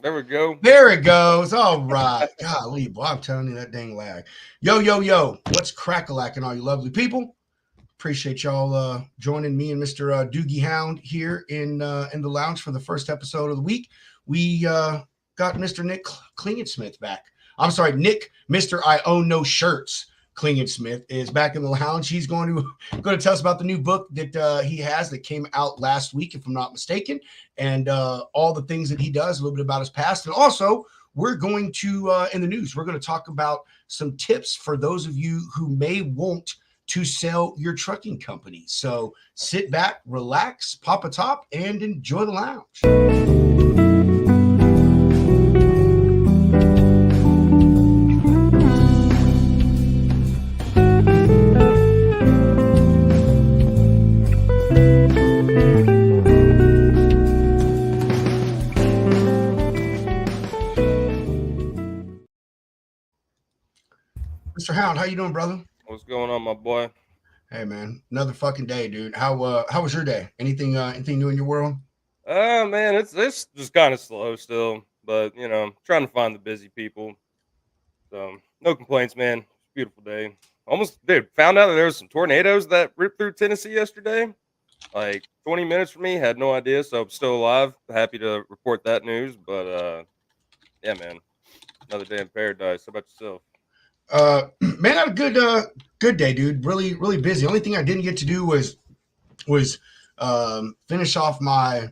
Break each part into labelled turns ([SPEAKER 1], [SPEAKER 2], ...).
[SPEAKER 1] There we go.
[SPEAKER 2] There it goes. All right. Golly, boy, I'm telling you that dang lag. Yo. What's crack-a-lacking, all you lovely people? Appreciate y'all joining me and Mr. Doogie Hound here in the lounge for the first episode of the week. We got Mr. Nick Klingensmith back. I'm sorry, Nick, Mr. I Own No Shirts. Klingensmith is back in the lounge. He's going to tell us about the new book that he has that came out last week, if I'm not mistaken, and all the things that he does, a little bit about his past. And also, we're going to, in the news, we're going to talk about some tips for those of you who may want to sell your trucking company. So sit back, relax, pop a top, and enjoy the lounge. Mr. Hound, how you doing, brother?
[SPEAKER 1] What's going on, my boy?
[SPEAKER 2] Hey, man, another fucking day, dude. How was your day? Anything new in your world?
[SPEAKER 1] Man, it's just kind of slow still, but trying to find the busy people. So no complaints, man. It's a beautiful day. Almost, dude. Found out that there was some tornadoes that ripped through Tennessee yesterday. Like 20 minutes from me. Had no idea, so I'm still alive. Happy to report that news. But yeah, man, another day in paradise. How about yourself?
[SPEAKER 2] Man, I had a good day, dude. Really busy. Only thing I didn't get to do was finish off my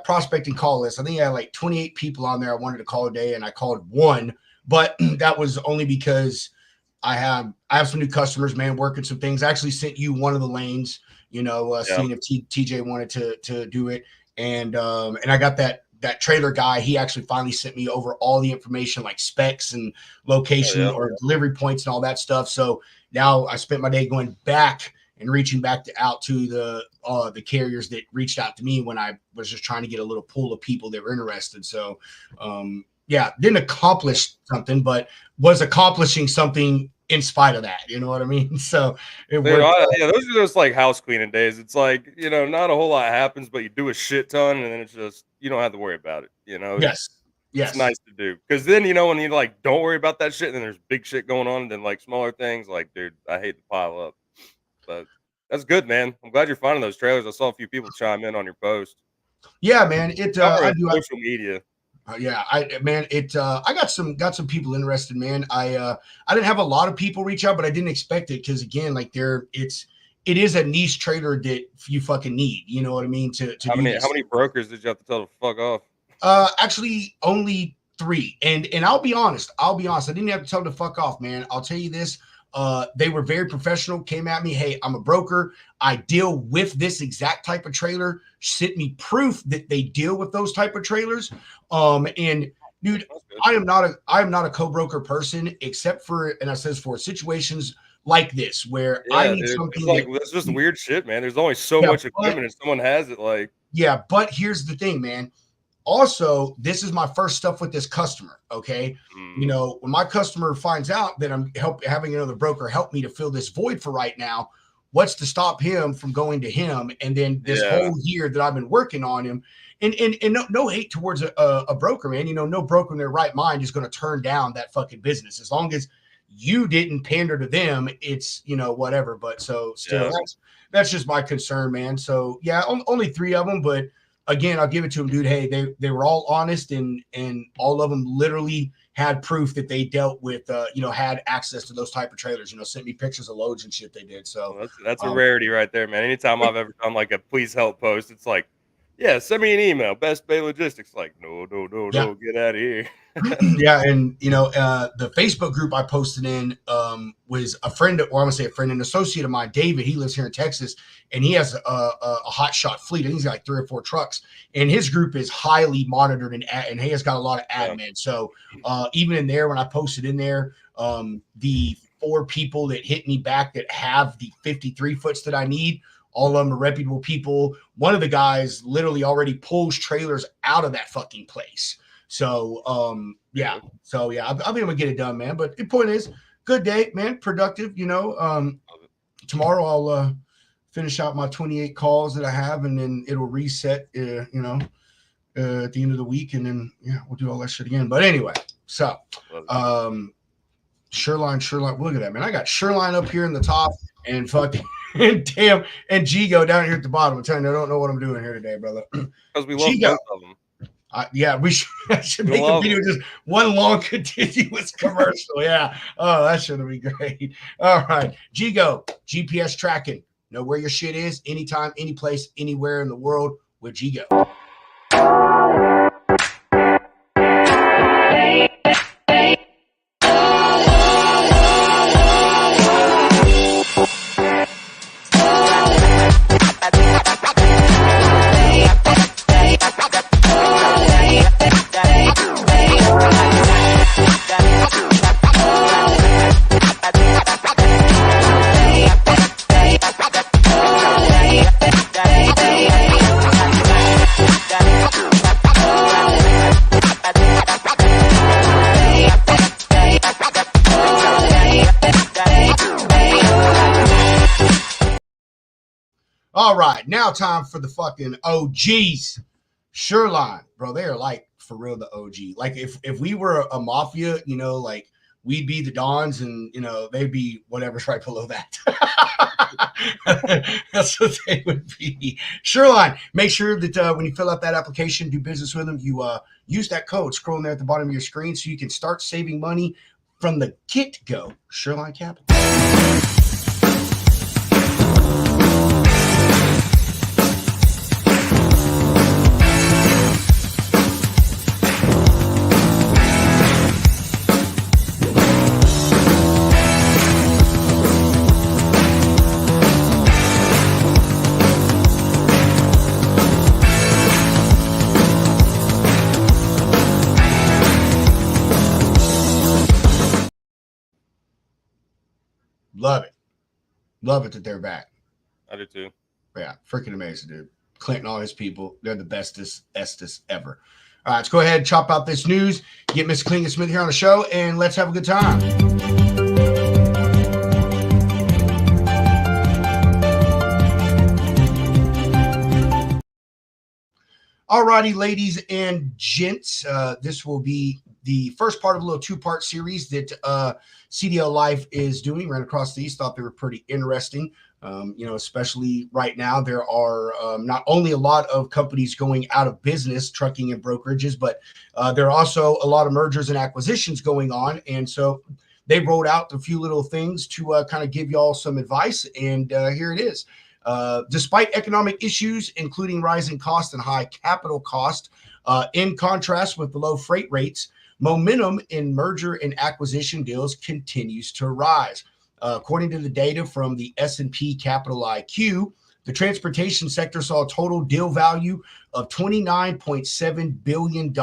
[SPEAKER 2] prospecting call list. I think I had like 28 people on there I wanted to call a day, and I called one, but that was only because I have some new customers, man, working some things. I actually sent you one of the lanes, seeing if TJ wanted to do it, and I got that trailer guy. He actually finally sent me over all the information, like specs and location or delivery points and all that stuff. So now I spent my day going back and reaching back out to the carriers that reached out to me when I was just trying to get a little pool of people that were interested. So didn't accomplish something, but was accomplishing something in spite of that. You know what I mean? So it worked.
[SPEAKER 1] Yeah, those are just like house cleaning days. It's like, not a whole lot happens, but you do a shit ton, and then it's just you don't have to worry about it.
[SPEAKER 2] Yes.
[SPEAKER 1] It's nice to do, because then when you like don't worry about that shit, and then there's big shit going on, and then like smaller things, like dude, I hate to pile up, but that's good, man. I'm glad you're finding those trailers. I saw a few people chime in on your post.
[SPEAKER 2] Yeah, man. I do
[SPEAKER 1] social media.
[SPEAKER 2] I got some people interested, man. I didn't have a lot of people reach out, but I didn't expect it because again, like it is a niche trailer that you fucking need. You know what I mean? To
[SPEAKER 1] how many brokers did you have to tell to fuck off?
[SPEAKER 2] Actually, only 3. And I'll be honest. I didn't have to tell them to fuck off, man. I'll tell you this. They were very professional, came at me. Hey, I'm a broker. I deal with this exact type of trailer. Sent me proof that they deal with those type of trailers. And dude, I am not a co-broker person, except for, and I says for situations like this where I need something.
[SPEAKER 1] Like that's just weird shit, man. There's only so much equipment, and someone has it. Like,
[SPEAKER 2] yeah, but here's the thing, man. Also, this is my first stuff with this customer. Okay. When my customer finds out that I'm having another broker help me to fill this void for right now, what's to stop him from going to him? And then this whole year that I've been working on him, and no hate towards a broker, man. No broker in their right mind is going to turn down that fucking business as long as you didn't pander to them. It's whatever. But so still, that's just my concern, man. So yeah, only 3 of them, but again, I'll give it to them, dude. Hey, they were all honest, and all of them literally had proof that they dealt with, had access to those type of trailers. Sent me pictures of loads and shit they did. So
[SPEAKER 1] that's a rarity right there, man. Anytime I've ever done like a please help post, it's like, yeah, send me an email. Best Bay Logistics. Like, no, get out of here.
[SPEAKER 2] Yeah, and the Facebook group I posted in was a friend, or I want to say a friend, an associate of mine, David. He lives here in Texas, and he has a hot shot fleet. I think he's got like 3 or 4 trucks, and his group is highly monitored, and he has got a lot of admin. So even in there, when I posted in there, the 4 people that hit me back that have the 53 foots that I need, all of them are reputable people. One of the guys literally already pulls trailers out of that fucking place. So, I think I'm gonna get it done, man. But the point is, good day, man. Productive, Tomorrow I'll finish out my 28 calls that I have, and then it'll reset, at the end of the week, and then we'll do all that shit again. But anyway, so Shoreline, look at that, man. I got Shoreline up here in the top, and fucking and damn, and Gigo down here at the bottom. I'm telling you, I don't know what I'm doing here today, brother.
[SPEAKER 1] Because we love both of them.
[SPEAKER 2] We should make a video just one long continuous commercial. Yeah. Oh, that should be great. All right. Gigo, GPS tracking. Know where your shit is anytime, any place, anywhere in the world with Gigo. All right, now time for the fucking OGs. Shoreline, bro, they are like for real the OG. Like if we were a mafia, like we'd be the Dons, and they'd be whatever's right below that. That's what they would be. Shoreline, make sure that when you fill out that application, do business with them, you use that code scrolling there at the bottom of your screen so you can start saving money from the get-go. Shoreline Capital. Love it that they're back.
[SPEAKER 1] I do too.
[SPEAKER 2] Yeah, freaking amazing, dude. Clinton, all his people, they're the bestest ever. All right, let's go ahead and chop out this news, get Mr. Klingensmith here on the show, and let's have a good time. All righty, ladies and gents, this will be the first part of a little two-part series that CDL Life is doing. Ran across these, thought they were pretty interesting. Especially right now, there are not only a lot of companies going out of business, trucking and brokerages, but there are also a lot of mergers and acquisitions going on. And so they wrote out a few little things to kind of give y'all some advice. And here it is. Despite economic issues, including rising costs and high capital cost, in contrast with the low freight rates, momentum in merger and acquisition deals continues to rise. According to the data from the S&P Capital IQ, the transportation sector saw a total deal value of $29.7 billion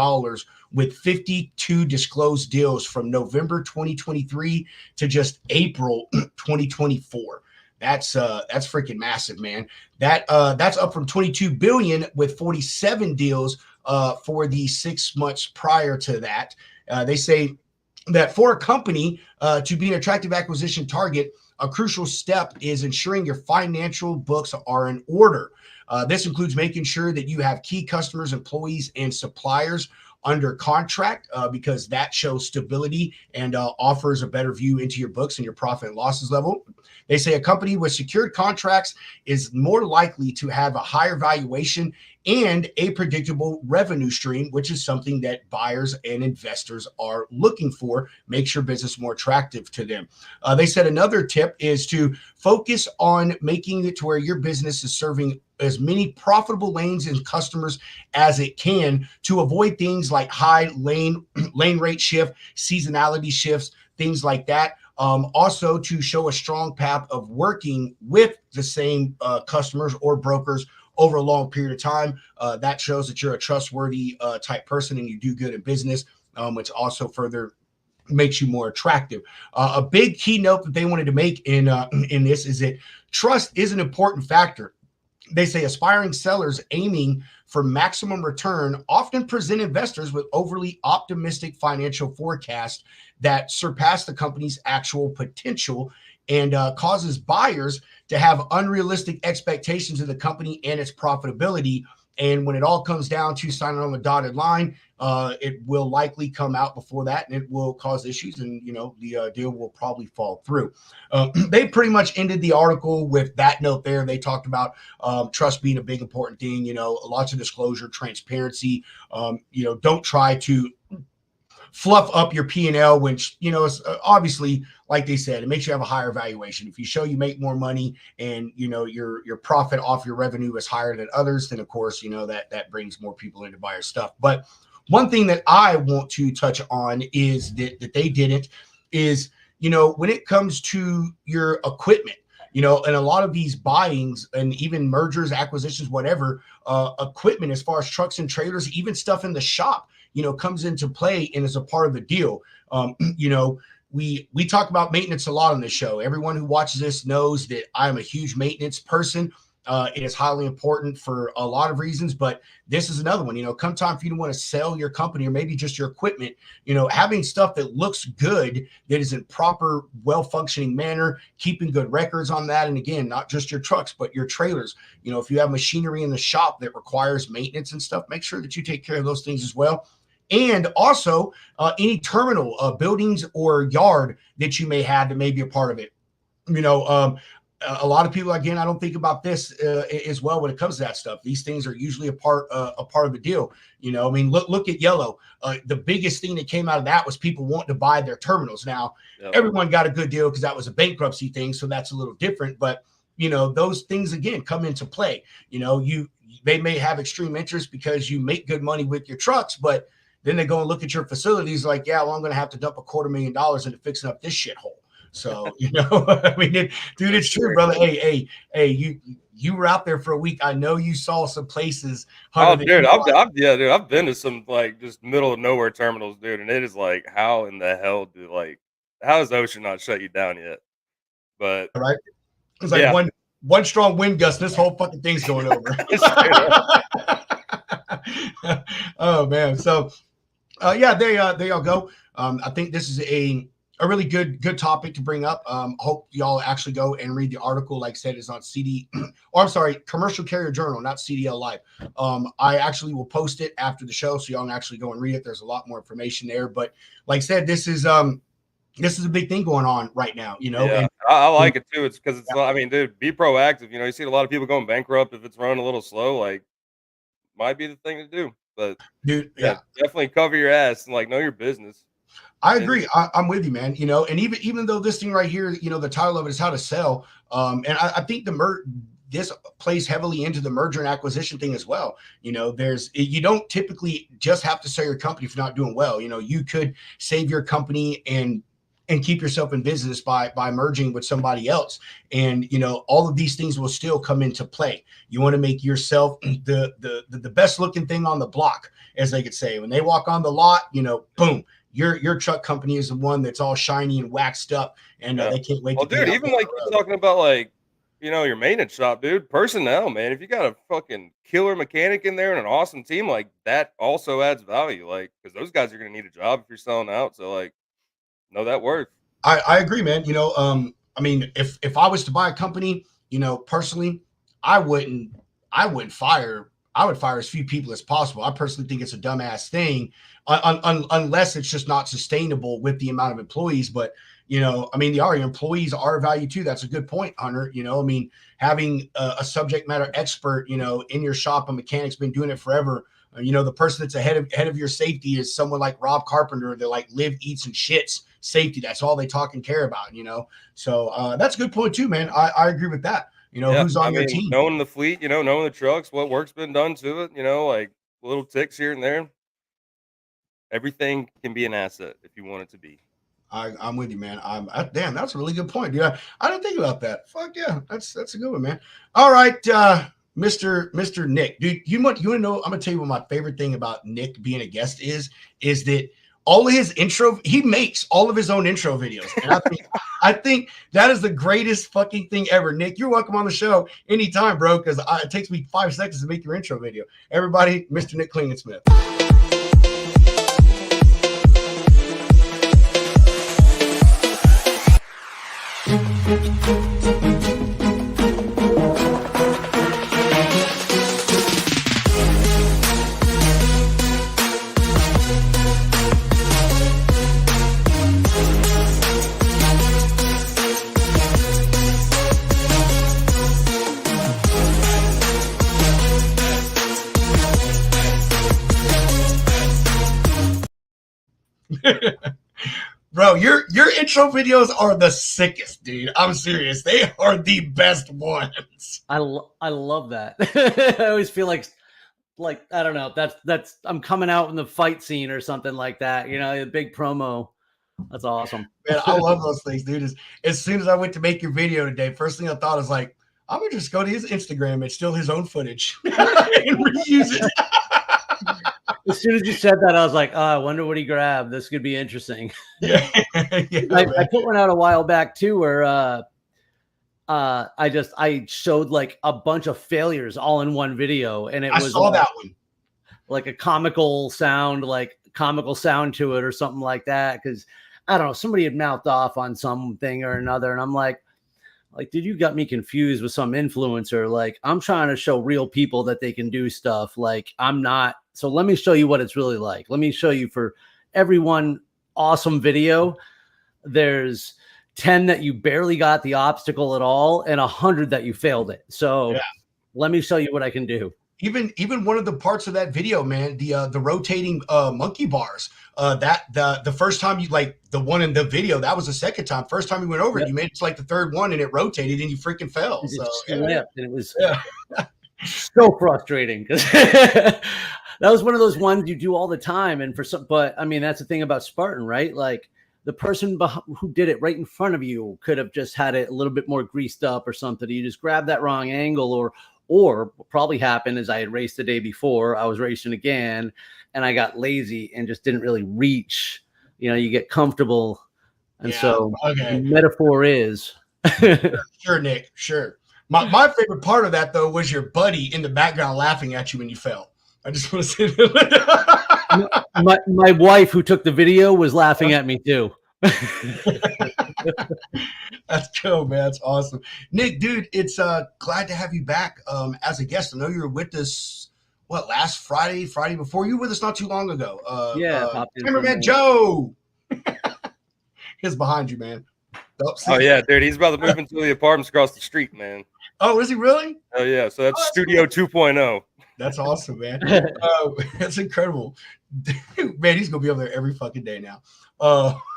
[SPEAKER 2] with 52 disclosed deals from November 2023 to just April 2024. That's freaking massive, man. That's up from 22 billion with 47 deals for the 6 months prior to that. They say that for a company to be an attractive acquisition target, a crucial step is ensuring your financial books are in order. This includes making sure that you have key customers, employees, and suppliers under contract because that shows stability and offers a better view into your books and your profit and losses level. They say a company with secured contracts is more likely to have a higher valuation and a predictable revenue stream, which is something that buyers and investors are looking for, makes your business more attractive to them. They said another tip is to focus on making it to where your business is serving as many profitable lanes and customers as it can to avoid things like high lane rate shift, seasonality shifts, things like that. Also to show a strong path of working with the same customers or brokers over a long period of time. That shows that you're a trustworthy type person and you do good in business, which also further makes you more attractive. A big keynote that they wanted to make in this is that trust is an important factor. They say aspiring sellers aiming for maximum return often present investors with overly optimistic financial forecasts that surpass the company's actual potential and causes buyers to have unrealistic expectations of the company and its profitability. And when it all comes down to signing on the dotted line, it will likely come out before that, and it will cause issues, and the deal will probably fall through. They pretty much ended the article with that note there. They talked about trust being a big important thing. Lots of disclosure, transparency. Don't try to fluff up your P&L, which, is obviously, like they said, it makes you have a higher valuation. If you show you make more money and, your profit off your revenue is higher than others, then of course, that brings more people in to buy your stuff. But one thing that I want to touch on is that they didn't is, when it comes to your equipment, and a lot of these buyings and even mergers, acquisitions, whatever, equipment as far as trucks and trailers, even stuff in the shop, comes into play and is a part of the deal. We talk about maintenance a lot on this show. Everyone who watches this knows that I'm a huge maintenance person. It is highly important for a lot of reasons, but this is another one. Come time for you to want to sell your company or maybe just your equipment, having stuff that looks good, that is in proper, well-functioning manner, keeping good records on that. And again, not just your trucks, but your trailers. If you have machinery in the shop that requires maintenance and stuff, make sure that you take care of those things as well. And also any terminal buildings or yard that you may have that may be a part of it. A lot of people, again, I don't think about this as well when it comes to that stuff. These things are usually a part of the deal. Look at Yellow. The biggest thing that came out of that was people wanting to buy their terminals. Now, Everyone got a good deal because that was a bankruptcy thing, so that's a little different. But those things again come into play. They may have extreme interest because you make good money with your trucks, but then they go and look at your facilities like, yeah, well, I'm going to have to dump $250,000 into fixing up this shithole. So, dude, it's true, brother. Hey, you were out there for a week. I know you saw some places.
[SPEAKER 1] Oh, dude, I've been to some like just middle of nowhere terminals, dude, and it is like, how in the hell how has Ocean not shut you down yet? But
[SPEAKER 2] right, it's like one strong wind gust, this whole fucking thing's going over. Oh man, so there y'all go. I think this is a really good topic to bring up. Hope y'all actually go and read the article. Like I said, it's on Commercial Carrier Journal, not CDL Live. I actually will post it after the show, so y'all can actually go and read it. There's a lot more information there. But like I said, this is a big thing going on right now.
[SPEAKER 1] Yeah, and I like it too. It's because it's not. I mean, dude, be proactive. You see a lot of people going bankrupt if it's running a little slow. Like, might be the thing to do. But
[SPEAKER 2] dude,
[SPEAKER 1] definitely cover your ass and know your business.
[SPEAKER 2] I agree. I'm with you, man. And even though this thing right here, the title of it is how to sell. And I think this plays heavily into the merger and acquisition thing as well. You don't typically just have to sell your company if you're not doing well. You could save your company and keep yourself in business by merging with somebody else. And, all of these things will still come into play. You want to make yourself the best looking thing on the block, as they could say. When they walk on the lot, boom, your truck company is the one that's all shiny and waxed up, and they can't wait.
[SPEAKER 1] Well, dude, even like you're talking about your maintenance shop, dude, personnel, man. If you got a fucking killer mechanic in there and an awesome team, like that also adds value, because those guys are going to need a job if you're selling out. So know that worth.
[SPEAKER 2] I agree, man. If I was to buy a company, personally, I would fire as few people as possible. I personally think it's a dumbass thing, unless it's just not sustainable with the amount of employees. But your employees are a value too. That's a good point, Hunter. Having a subject matter expert, in your shop, a mechanic's been doing it forever. The person that's ahead of your safety is someone like Rob Carpenter that live, eats, and shits safety. That's all they talk and care about, So that's a good point too, man. I agree with that. Who's on your team?
[SPEAKER 1] Knowing the fleet, knowing the trucks, what work's been done to it, little ticks here and there. Everything can be an asset if you want it to be.
[SPEAKER 2] I'm with you, man. Damn, that's a really good point, dude. I didn't think about that. Fuck yeah, that's a good one, man. All right, Mr. Nick, dude, you want to know? I'm gonna tell you what my favorite thing about Nick being a guest is that all of his he makes all of his own intro videos, and I think that is the greatest fucking thing ever. Nick, you're welcome on the show anytime, bro. Because it takes me 5 seconds to make your intro video. Everybody, Mr. Nick Klingensmith. Bro, your intro videos are the sickest, dude. I'm serious. They are the best ones.
[SPEAKER 3] I love that. I always feel like I don't know. That's I'm coming out in the fight scene or something like that. You know, a big promo. That's awesome.
[SPEAKER 2] Man, I love those things, dude. As soon as I went to make your video today, first thing I thought was like, I'm gonna just go to his Instagram and steal his own footage and reuse it.
[SPEAKER 3] As soon as you said that, I was like, oh, I wonder what he grabbed. This could be interesting.
[SPEAKER 2] Yeah,
[SPEAKER 3] I put one out a while back too, where I showed like a bunch of failures all in one video, and
[SPEAKER 2] I saw that one.
[SPEAKER 3] Like a comical sound to it or something like that. Because I don't know, somebody had mouthed off on something or another, and I'm like, dude, you got me confused with some influencer. Like, I'm trying to show real people that they can do stuff. Like, I'm not. So let me show you what it's really like. Let me show you. For every one awesome video, there's 10 that you barely got the obstacle at all, and 100 that you failed it. So let me show you what I can do.
[SPEAKER 2] Even one of the parts of that video, man, the rotating monkey bars. That the first time you, like, the one in the video, that was the second time. First time you went over it, you made it to like the third one, and it rotated, and you freaking fell. So
[SPEAKER 3] and it was so frustrating because that was one of those ones you do all the time. And but I mean, that's the thing about Spartan, right? Like, the person who did it right in front of you could have just had it a little bit more greased up or something. You just grabbed that wrong angle, or what probably happened is I had raced the day before, I was racing again, and I got lazy and just didn't really reach. You know, you get comfortable. And the metaphor is.
[SPEAKER 2] Sure, Nick, sure. My favorite part of that, though, was your buddy in the background laughing at you when you fell. I just want to say that.
[SPEAKER 3] my wife, who took the video, was laughing at me too.
[SPEAKER 2] That's cool, man. That's awesome. Nick, dude, it's glad to have you back as a guest. I know you were with us, last Friday before? You were with us not too long ago. Cameraman Joe. He's behind you, man.
[SPEAKER 1] Oh yeah, dude, he's about to move into the apartments across the street, man.
[SPEAKER 2] Oh, is he really?
[SPEAKER 1] Oh yeah, so that's Studio 2.0.
[SPEAKER 2] That's awesome, man. That's incredible. Man, he's gonna be over there every fucking day now.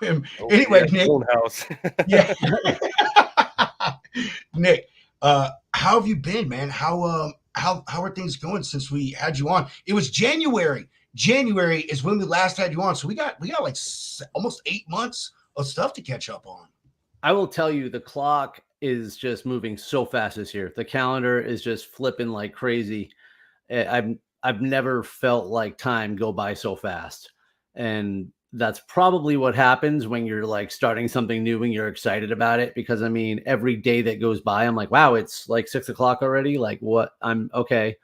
[SPEAKER 2] Anyway, Nick.
[SPEAKER 1] House.
[SPEAKER 2] Yeah. Nick, how have you been, man? How are things going since we had you on? It was January. January is when we last had you on, so we got like almost 8 months of stuff to catch up on.
[SPEAKER 3] I will tell you, the clock is just moving so fast this year. The calendar is just flipping like crazy. I've never felt like time go by so fast. And that's probably what happens when you're like starting something new and you're excited about it. Because I mean, every day that goes by, I'm like, wow, it's like 6 o'clock already. Like, what? I'm okay.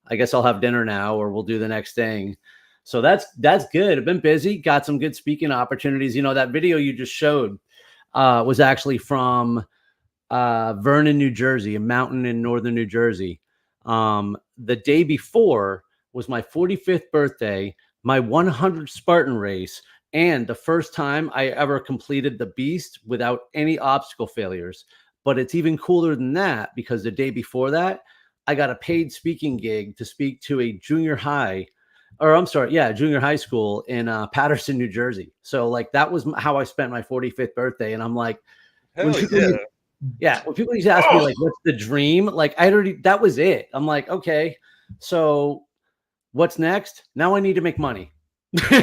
[SPEAKER 3] I guess I'll have dinner now, or we'll do the next thing. So that's good. I've been busy, got some good speaking opportunities. You know, that video you just showed was actually from Vernon, New Jersey, a mountain in northern New Jersey. The day before was my 45th birthday, my 100 Spartan race, and the first time I ever completed the beast without any obstacle failures. But it's even cooler than that, because the day before that, I got a paid speaking gig to speak to a junior high school in Patterson, New Jersey. So like, that was how I spent my 45th birthday. And I'm like, when people used to ask me like, what's the dream? Like, that was it. I'm like, okay, so what's next? Now I need to make money. Because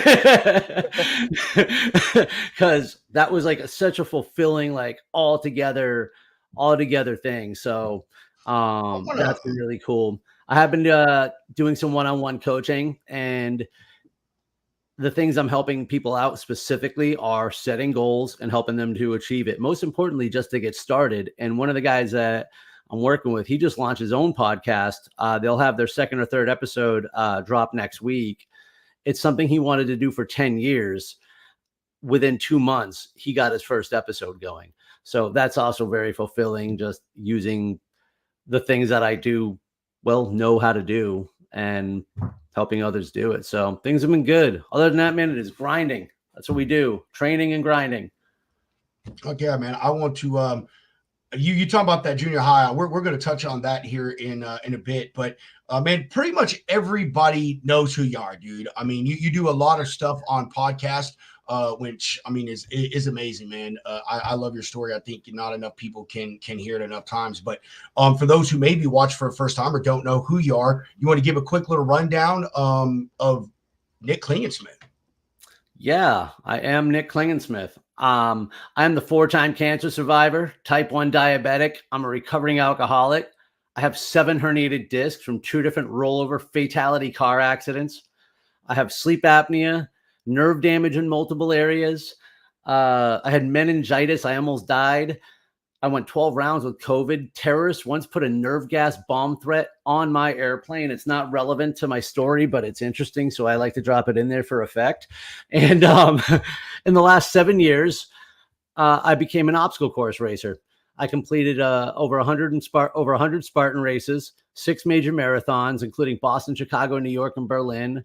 [SPEAKER 3] that was like such a fulfilling, like all together thing. So that's been really cool. I have been doing some one-on-one coaching, and the things I'm helping people out specifically are setting goals and helping them to achieve it. Most importantly, just to get started. And one of the guys that I'm working with, he just launched his own podcast. They'll have their second or third episode drop next week. It's something he wanted to do for 10 years. Within 2 months, he got his first episode going. So that's also very fulfilling, just using the things that I know how to do and helping others do it. So things have been good. Other than that, man, it is grinding. That's what we do. Training and grinding.
[SPEAKER 2] Okay, man. I want to you talk about that junior high. We're going to touch on that here in a bit, but man, pretty much everybody knows who you are, dude. I mean, you do a lot of stuff on podcast. which I mean is amazing, man. I love your story. I think not enough people can hear it enough times. But for those who maybe watch for the first time or don't know who you are, you want to give a quick little rundown of Nick Klingensmith.
[SPEAKER 3] Yeah, I am Nick Klingensmith. I'm the 4-time cancer survivor, type 1 diabetic. I'm a recovering alcoholic. I have 7 herniated discs from 2 different rollover fatality car accidents. I have sleep apnea, nerve damage in multiple areas. I had meningitis. I almost died. I went 12 rounds with COVID. Terrorists once put a nerve gas bomb threat on my airplane. It's not relevant to my story, but it's interesting, so I like to drop it in there for effect. And in the last 7 years, I became an obstacle course racer. I completed over 100 Spartan races, 6 major marathons, including Boston, Chicago, New York, and Berlin,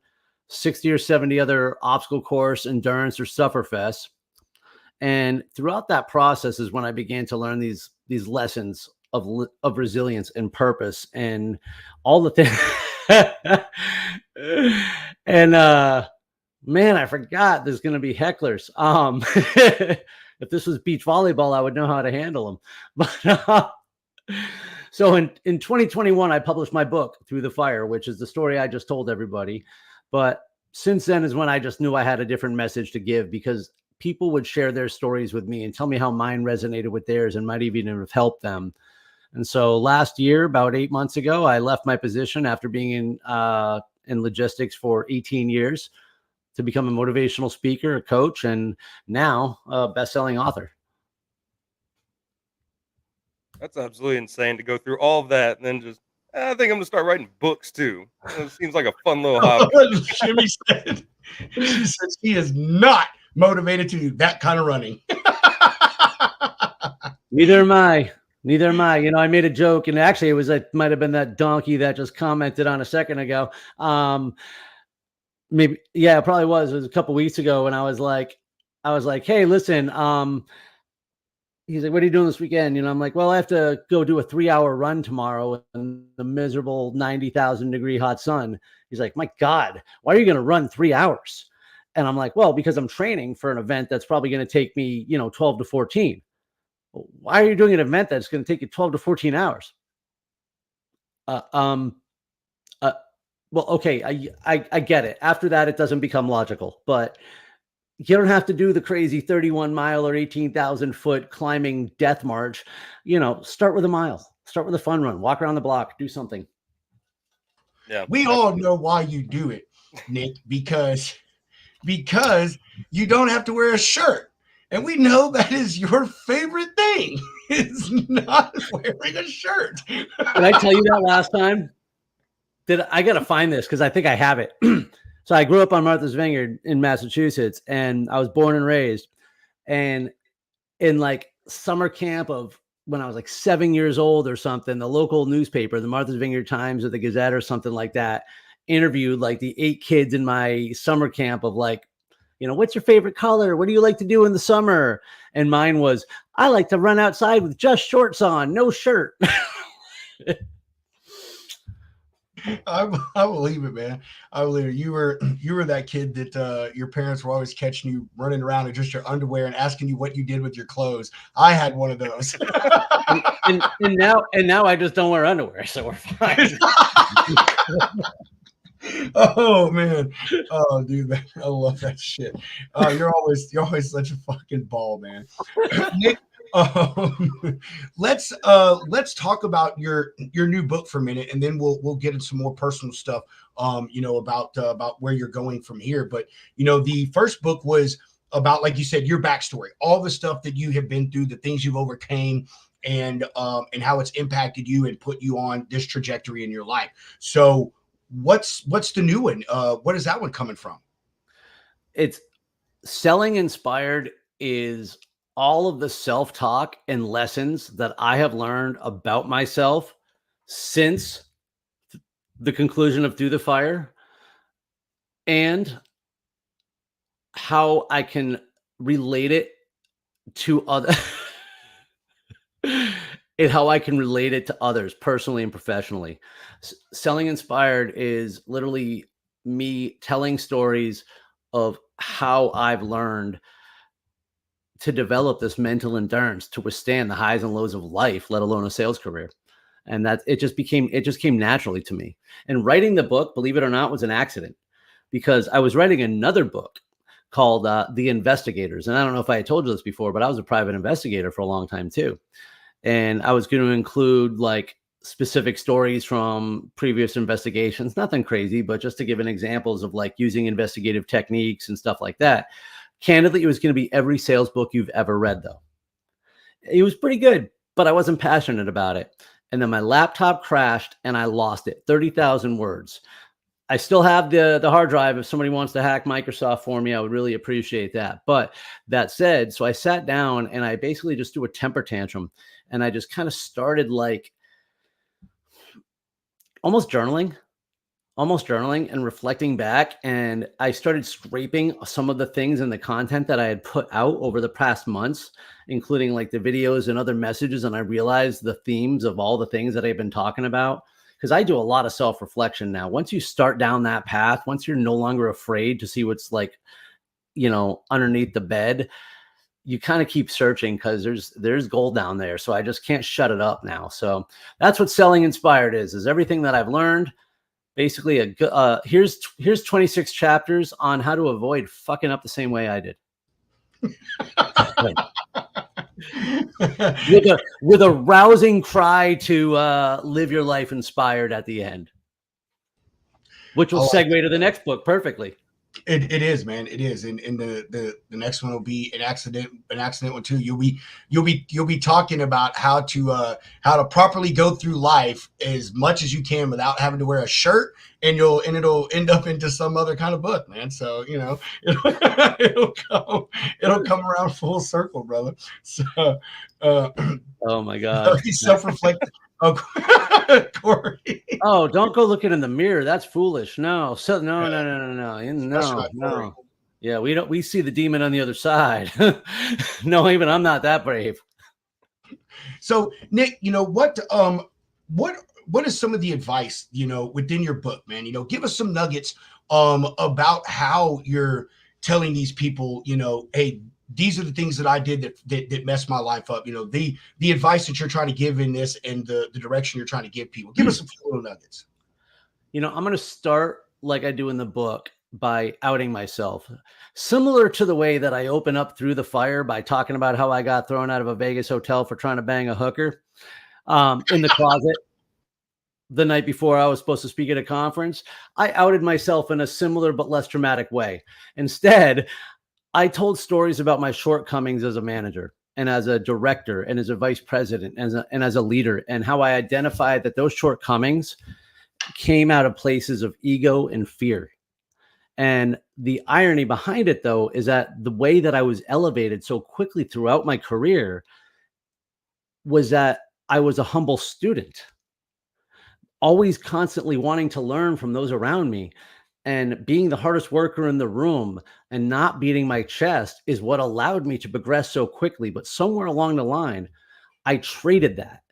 [SPEAKER 3] 60 or 70 other obstacle course, endurance, or sufferfests. And throughout that process is when I began to learn these lessons of resilience and purpose and all the things. And man, I forgot there's going to be hecklers. If this was beach volleyball, I would know how to handle them. But so in 2021, I published my book, Through the Fire, which is the story I just told everybody. But since then is when I just knew I had a different message to give, because people would share their stories with me and tell me how mine resonated with theirs and might even have helped them. And so last year, about 8 months ago, I left my position after being in logistics for 18 years to become a motivational speaker, a coach, and now a best-selling author.
[SPEAKER 1] That's absolutely insane to go through all of that and then just, I think I'm going to start writing books too. It seems like a fun little hobby.
[SPEAKER 2] Jimmy said, she said she is not motivated to do that kind of running.
[SPEAKER 3] Neither am I. Neither am I. You know, I made a joke, and actually it might have been that donkey that just commented on a second ago. Maybe, yeah, it probably was. It was a couple weeks ago when I was like, hey, listen, he's like, what are you doing this weekend? You know, I'm like, well, I have to go do a 3-hour run tomorrow in the miserable 90,000 degree hot sun. He's like, my God, why are you going to run 3 hours? And I'm like, well, because I'm training for an event that's probably going to take me, 12 to 14. Why are you doing an event that's going to take you 12 to 14 hours? Well, okay, I get it. After that, it doesn't become logical, but you don't have to do the crazy 31 mile or 18,000 foot climbing death march. Start with a mile, start with a fun run, walk around the block, do something.
[SPEAKER 1] Yeah.
[SPEAKER 2] We all know why you do it, Nick, because you don't have to wear a shirt. And we know that is your favorite thing, is not wearing a shirt.
[SPEAKER 3] Did I tell you that last time? I got to find this because I think I have it. So I grew up on Martha's Vineyard in Massachusetts, and I was born and raised. And in like summer camp of when I was like 7 years old or something, the local newspaper, the Martha's Vineyard Times or the Gazette or something like that, interviewed like the 8 kids in my summer camp of like, what's your favorite color? What do you like to do in the summer? And mine was, I like to run outside with just shorts on, no shirt.
[SPEAKER 2] I believe it, man. I believe it. You were that kid that your parents were always catching you running around in just your underwear and asking you what you did with your clothes. I had one of those.
[SPEAKER 3] and now I just don't wear underwear, so we're fine.
[SPEAKER 2] Oh man, oh dude, I love that shit. You're always such a fucking ball, man. Nick, let's talk about your new book for a minute, and then we'll get into some more personal stuff. About where you're going from here. But the first book was about, like you said, your backstory, all the stuff that you have been through, the things you've overcame, and how it's impacted you and put you on this trajectory in your life. So what's the new one? What is that one coming from?
[SPEAKER 3] It's Selling Inspired is all of the self-talk and lessons that I have learned about myself since the conclusion of Through the Fire, and how I can relate it to other and how I can relate it to others personally and professionally. Selling Inspired is literally me telling stories of how I've learned to develop this mental endurance to withstand the highs and lows of life, let alone a sales career. And that it just came naturally to me. And writing the book, believe it or not, was an accident, because I was writing another book called The Investigators. And I don't know if I had told you this before, but I was a private investigator for a long time too. And I was going to include like specific stories from previous investigations, nothing crazy, but just to give an examples of like using investigative techniques and stuff like that. Candidly, it was going to be every sales book you've ever read, though. It was pretty good, but I wasn't passionate about it. And then my laptop crashed and I lost it. 30,000 words. I still have the hard drive. If somebody wants to hack Microsoft for me, I would really appreciate that. But that said, so I sat down and I basically just threw a temper tantrum, and I just kind of started like almost journaling and reflecting back. And I started scraping some of the things and the content that I had put out over the past months, including like the videos and other messages. And I realized the themes of all the things that I've been talking about, because I do a lot of self-reflection now. Once you start down that path, once you're no longer afraid to see what's like, underneath the bed, you kind of keep searching, because there's gold down there. So I just can't shut it up now. So that's what Selling Inspired is everything that I've learned. Basically, here's 26 chapters on how to avoid fucking up the same way I did. with a rousing cry to live your life inspired at the end, which will segue to the next book perfectly.
[SPEAKER 2] It is, man. It is, and the next one will be an accident one too. You'll be talking about how to properly go through life as much as you can without having to wear a shirt, and it'll end up into some other kind of book, man. So it'll come around full circle, brother. So
[SPEAKER 3] oh my God,
[SPEAKER 2] self-reflect. Oh, Corey.
[SPEAKER 3] Oh, don't go looking in the mirror. That's foolish. No. So no. Yeah, we see the demon on the other side. No, even I'm not that brave.
[SPEAKER 2] So, Nick, what is some of the advice, within your book, man? Give us some nuggets about how you're telling these people, hey, these are the things that I did that messed my life up. The advice that you're trying to give in this, and the direction you're trying to give people. Give us some little nuggets.
[SPEAKER 3] I'm going to start like I do in the book by outing myself, similar to the way that I open up Through the Fire by talking about how I got thrown out of a Vegas hotel for trying to bang a hooker in the closet the night before I was supposed to speak at a conference. I outed myself in a similar but less dramatic way. Instead, I told stories about my shortcomings as a manager and as a director and as a vice president and as a leader, and how I identified that those shortcomings came out of places of ego and fear. And the irony behind it, though, is that the way that I was elevated so quickly throughout my career was that I was a humble student, always constantly wanting to learn from those around me. And being the hardest worker in the room and not beating my chest is what allowed me to progress so quickly. But somewhere along the line, I traded that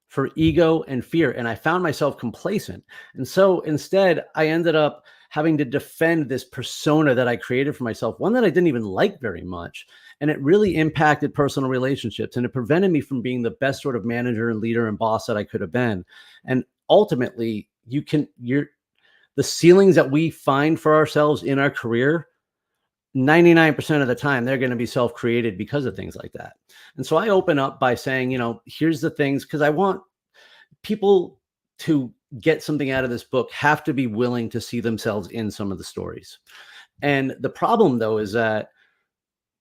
[SPEAKER 3] for ego and fear, and I found myself complacent. And so instead, I ended up having to defend this persona that I created for myself, one that I didn't even like very much. And it really impacted personal relationships, and it prevented me from being the best sort of manager and leader and boss that I could have been. And ultimately, the ceilings that we find for ourselves in our career, 99% of the time, they're going to be self-created because of things like that. And so I open up by saying, here's the things, because I want people to get something out of this book have to be willing to see themselves in some of the stories. And the problem, though, is that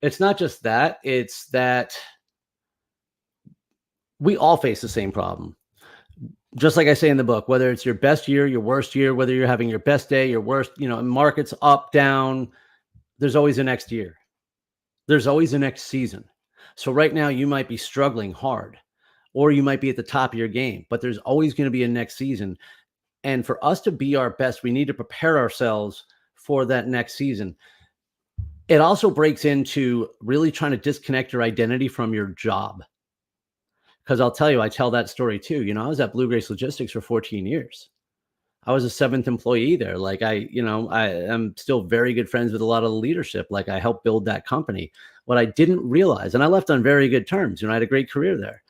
[SPEAKER 3] it's not just that, it's that we all face the same problem. Just like I say in the book, whether it's your best year, your worst year, whether you're having your best day, your worst, markets up, down, there's always a next year. There's always a next season. So right now you might be struggling hard, or you might be at the top of your game, but there's always going to be a next season. And for us to be our best, we need to prepare ourselves for that next season. It also breaks into really trying to disconnect your identity from your job. Because I'll tell you, I tell that story too. I was at Blue Grace Logistics for 14 years. I was a seventh employee there. Like I'm still very good friends with a lot of the leadership. Like I helped build that company. What I didn't realize, and I left on very good terms, I had a great career there.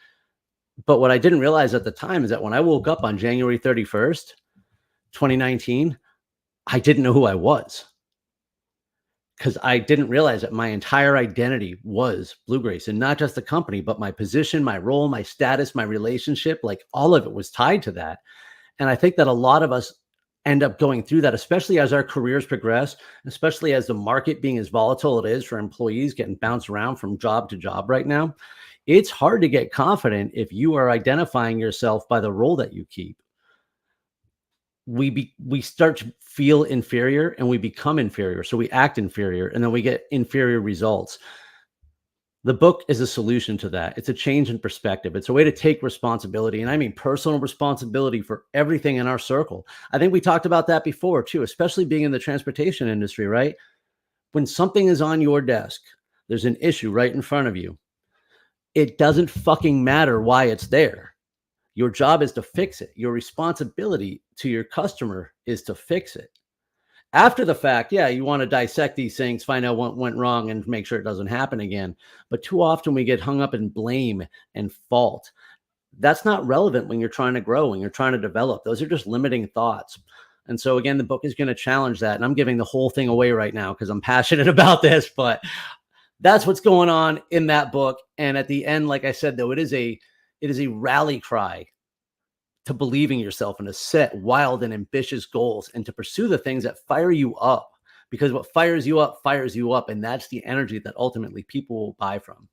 [SPEAKER 3] But what I didn't realize at the time is that when I woke up on January 31st, 2019, I didn't know who I was, because I didn't realize that my entire identity was Blue Grace, and not just the company, but my position, my role, my status, my relationship, like all of it was tied to that. And I think that a lot of us end up going through that, especially as our careers progress, especially as the market being as volatile it is for employees getting bounced around from job to job right now. It's hard to get confident if you are identifying yourself by the role that you keep. We start to feel inferior and we become inferior. So we act inferior and then we get inferior results. The book is a solution to that. It's a change in perspective. It's a way to take responsibility. And I mean personal responsibility for everything in our circle. I think we talked about that before too, especially being in the transportation industry, right? When something is on your desk, there's an issue right in front of you. It doesn't fucking matter why it's there. Your job is to fix it. Your responsibility to your customer is to fix it. After the fact, yeah, you want to dissect these things, find out what went wrong and make sure it doesn't happen again. But too often we get hung up in blame and fault. That's not relevant when you're trying to grow, when you're trying to develop. Those are just limiting thoughts. And so again, the book is going to challenge that. And I'm giving the whole thing away right now because I'm passionate about this, but that's what's going on in that book. And at the end, like I said, though, it is a rally cry to believe in yourself and to set wild and ambitious goals and to pursue the things that fire you up, because what fires you up. And that's the energy that ultimately people will buy from.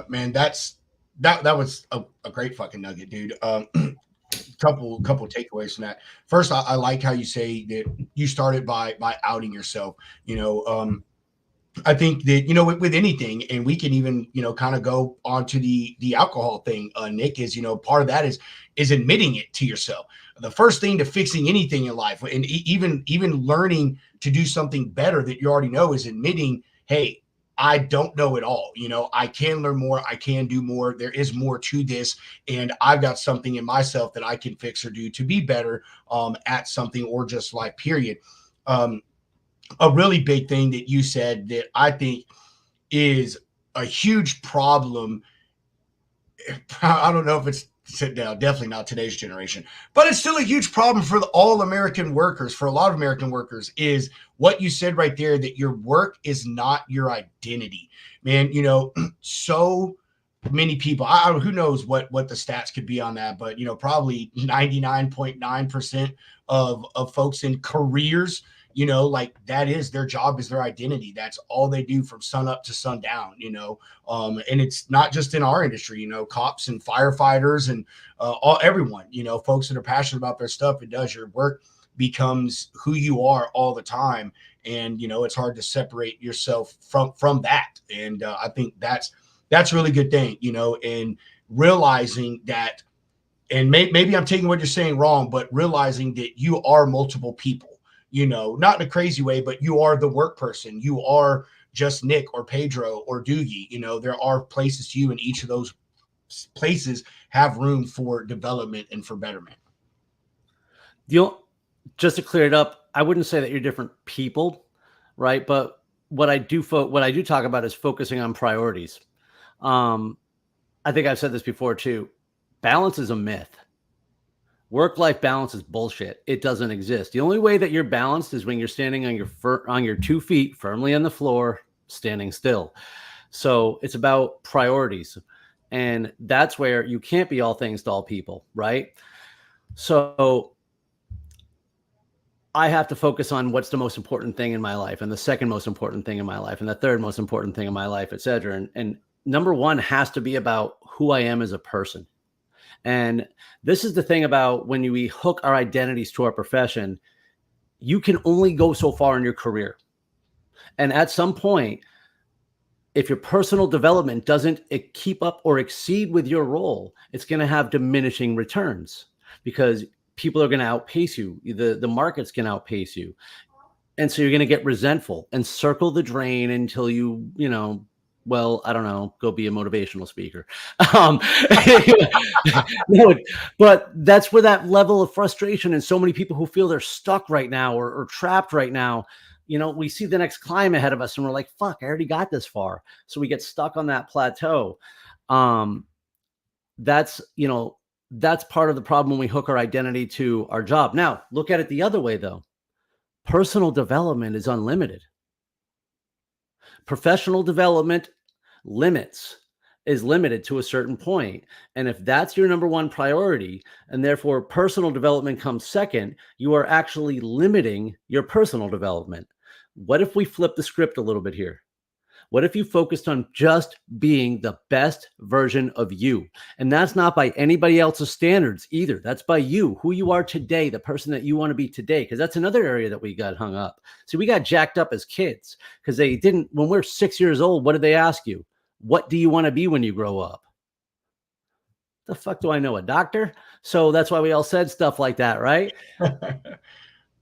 [SPEAKER 2] Man, that was a great fucking nugget, dude. Couple takeaways from that. First, I like how you say that you started by outing yourself. I think that, with anything, and we can even, kind of go on to the alcohol thing, Nick, is, part of that is admitting it to yourself. The first thing to fixing anything in life, and even learning to do something better that you already know, is admitting, hey, I don't know it all. I can learn more. I can do more. There is more to this. And I've got something in myself that I can fix or do to be better at something, or just life, period. A really big thing that you said that I think is a huge problem. I don't know if it's definitely not today's generation, but it's still a huge problem for all American workers, for a lot of American workers, is what you said right there, that your work is not your identity, man. So many people, who knows what the stats could be on that, but probably 99.9% of folks in careers, like that is their job, is their identity. That's all they do from sun up to sundown, and it's not just in our industry, cops and firefighters and everyone, folks that are passionate about their stuff. It does. Your work becomes who you are all the time. And, it's hard to separate yourself from that. And I think that's a really good thing, and realizing that, and maybe I'm taking what you're saying wrong, but realizing that you are multiple people, not in a crazy way, but you are the work person. You are just Nick or Pedro or Doogie. There are places to you, and each of those places have room for development and for betterment.
[SPEAKER 3] Just to clear it up, I wouldn't say that you're different people, right? But what I do talk about is focusing on priorities. I think I've said this before too. Balance is a myth. Work-life balance is bullshit. It doesn't exist. The only way that you're balanced is when you're standing on your 2 feet firmly on the floor, standing still. So it's about priorities. And that's where you can't be all things to all people, right? So I have to focus on what's the most important thing in my life, and the second most important thing in my life, and the third most important thing in my life, et cetera. And number one has to be about who I am as a person. And this is the thing about when we hook our identities to our profession, you can only go so far in your career. And at some point, if your personal development doesn't keep up or exceed with your role, it's going to have diminishing returns, because people are going to outpace you. The market's going to outpace you. And so you're going to get resentful and circle the drain until you well, I don't know, go be a motivational speaker. Um, no, but that's where that level of frustration and so many people who feel they're stuck right now or trapped right now, we see the next climb ahead of us and we're like, fuck, I already got this far. So we get stuck on that plateau. Um, that's, that's part of the problem when we hook our identity to our job. Now, look at it the other way though. Personal development is unlimited. Professional development limits is limited to a certain point. And if that's your number one priority, and therefore personal development comes second, you are actually limiting your personal development. What if we flip the script a little bit here? What if you focused on just being the best version of you? And that's not by anybody else's standards either. That's by you, who you are today, the person that you want to be today. Because that's another area that we got hung up. See, we got jacked up as kids because they didn't, when we're 6 years old, what did they ask you? What do you want to be when you grow up? The fuck do I know? A doctor? So that's why we all said stuff like that, right?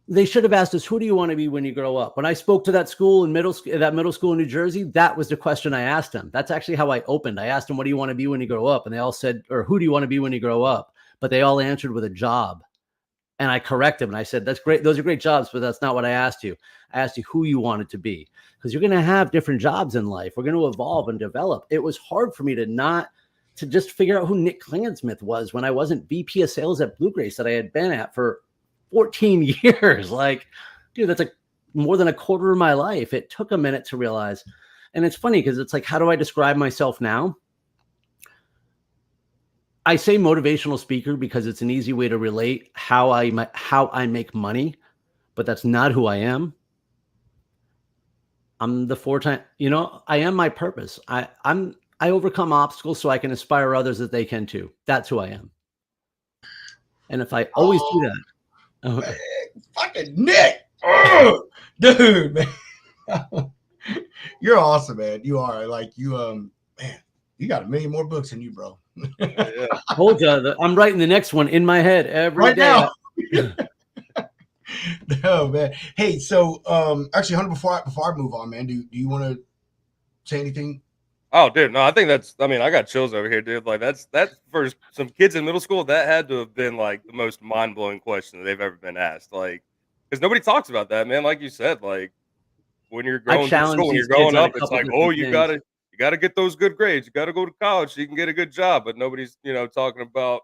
[SPEAKER 3] They should have asked us, who do you want to be when you grow up? When I spoke to that school in middle school in New Jersey, that was the question I asked them. That's actually how I opened. I asked them, what do you want to be when you grow up? And they all said, or who do you want to be when you grow up? But they all answered with a job. And I corrected them and I said, that's great. Those are great jobs, but that's not what I asked you. I asked you who you wanted to be, because you're going to have different jobs in life. We're going to evolve and develop. It was hard for me to just figure out who Nick Klingensmith was when I wasn't VP of sales at Blue Grace that I had been at for 14 years. Like, dude, that's like more than a quarter of my life. It took a minute to realize. And it's funny because it's like, how do I describe myself now? I say motivational speaker because it's an easy way to relate how I make money, but that's not who I am. I'm the I am my purpose. I overcome obstacles so I can inspire others that they can too. That's who I am. And if I always do that,
[SPEAKER 2] man, fucking Nick, oh, dude, man, you're awesome, man. You are like man. You got a million more books than you, bro.
[SPEAKER 1] Yeah.
[SPEAKER 3] Told you, I'm writing the next one in my head every day.
[SPEAKER 2] Now. No, man. Hey, so actually, Hunter, before I move on, man, do you want to say anything?
[SPEAKER 1] Oh, dude, no, I think I got chills over here, dude. Like that's for some kids in middle school, that had to have been like the most mind blowing question that they've ever been asked. Like, because nobody talks about that, man. Like you said, like when you're
[SPEAKER 3] I
[SPEAKER 1] going through
[SPEAKER 3] challenge
[SPEAKER 1] school, when
[SPEAKER 3] these
[SPEAKER 1] you're
[SPEAKER 3] kids
[SPEAKER 1] growing
[SPEAKER 3] on a
[SPEAKER 1] up, it's
[SPEAKER 3] couple
[SPEAKER 1] like, oh,
[SPEAKER 3] different
[SPEAKER 1] you
[SPEAKER 3] things.
[SPEAKER 1] gotta get those good grades. You gotta go to college so you can get a good job. But nobody's, talking about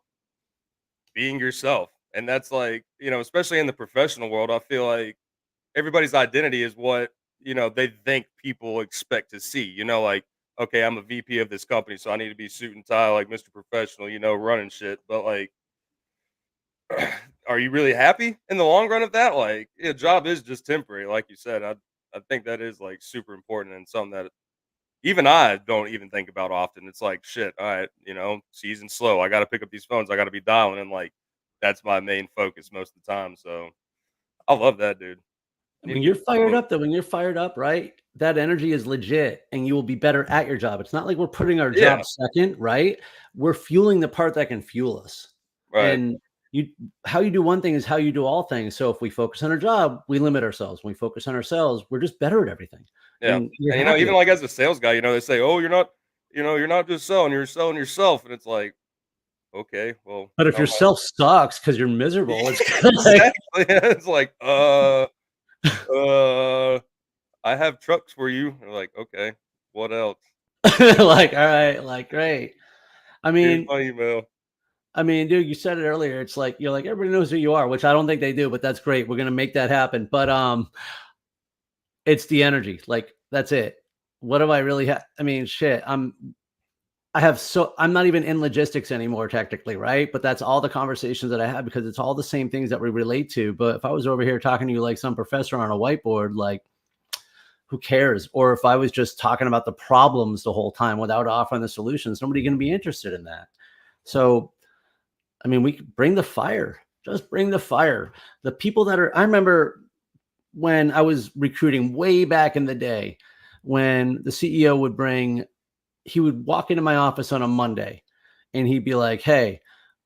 [SPEAKER 1] being yourself. And that's like, especially in the professional world, I feel like everybody's identity is what, they think people expect to see, like, okay, I'm a VP of this company, so I need to be suit and tie like Mr. Professional, running shit. But like, are you really happy in the long run of that? Like, yeah, job is just temporary, like you said. I think that is like super important and something that even I don't even think about often. It's like, shit, all right, season's slow. I got to pick up these phones. I got to be dialing, and like, that's my main focus most of the time. So I love that, dude. Need to
[SPEAKER 3] When
[SPEAKER 1] get
[SPEAKER 3] you're
[SPEAKER 1] this
[SPEAKER 3] fired
[SPEAKER 1] book.
[SPEAKER 3] up, though, when you're fired up, right? That energy is legit and you will be better at your job. It's not like we're putting our
[SPEAKER 1] Yeah,
[SPEAKER 3] job second, right? We're fueling the part that can fuel us.
[SPEAKER 1] right.
[SPEAKER 3] And how you do one thing is how you do all things. So if we focus on our job, we limit ourselves. When we focus on ourselves, we're just better at everything.
[SPEAKER 1] Yeah,
[SPEAKER 3] And you're
[SPEAKER 1] and
[SPEAKER 3] happier.
[SPEAKER 1] even like as a sales guy, they say, "Oh, you're not just selling, you're selling yourself," and it's like, okay, well,
[SPEAKER 3] But if
[SPEAKER 1] how
[SPEAKER 3] your
[SPEAKER 1] am I?
[SPEAKER 3] self sucks because you're miserable, it's kind of like,
[SPEAKER 1] Exactly. It's like, uh, I have trucks for you. And like, okay, what else?
[SPEAKER 3] like, all right, like, great. I
[SPEAKER 1] Here's
[SPEAKER 3] mean,
[SPEAKER 1] my email.
[SPEAKER 3] dude, you said it earlier. It's like you're like everybody knows who you are, which I don't think they do, but that's great. We're gonna make that happen. But it's the energy. Like that's it. What do I really have? I mean, shit. I'm not even in logistics anymore, technically, right? But that's all the conversations that I have because it's all the same things that we relate to. But if I was over here talking to you like some professor on a whiteboard, like who cares? Or if I was just talking about the problems the whole time without offering the solutions, nobody going to be interested in that. So I mean, we could bring the fire. Just bring the fire. The people that I remember when I was recruiting way back in the day, when the CEO he would walk into my office on a Monday and he'd be like, hey,